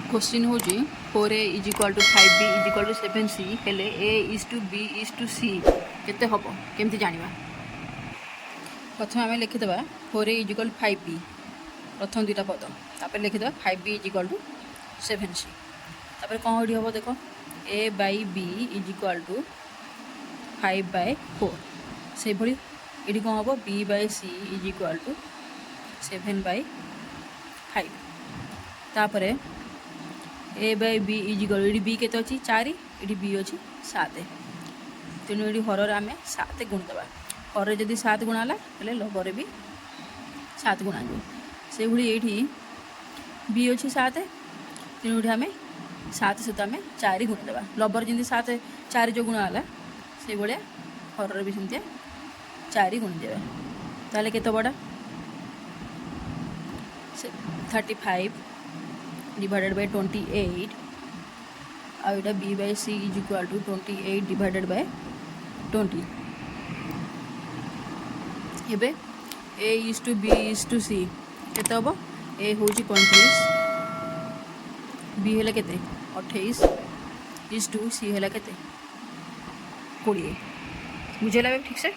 Question हूँ 4a is equal to 5b is equal to 7c हेले a is to b is to c केते हम केमती जाना। प्रथम आम लिखिदेवा 4a is equal to 5b प्रथम दुईटा पद तापर लिखिदेवा 5b is equal to 7c तापर कौन ये हम देख a by b is equal to 5/4 से भाई ये कौन हम b by c is equal to 7/5 तापर a by b is equal ये b के अच्छी 4 ये b अच्छी 7 तेणु ये हर आम 7 गुणिदेवा हर जदि 7 गुणाला लबर भी 7 गुणा से भाई ये b अच्छी 7 तेणु ये आम 7 सहित आम 4 गुणिदेवा लबर जमी 7 4 जो गुणाला से भाया हर भी सेमती 4 गुणिदेवा ताले केते बड़ा 35 डिवाइडेड बाय 28 आउटा b by c is equal to 28 divided by 20 एबे a is to b is to c केते हम a हूँ 35 b है केते 28 इज टू c है केते 20 बुझेगा ठीक से।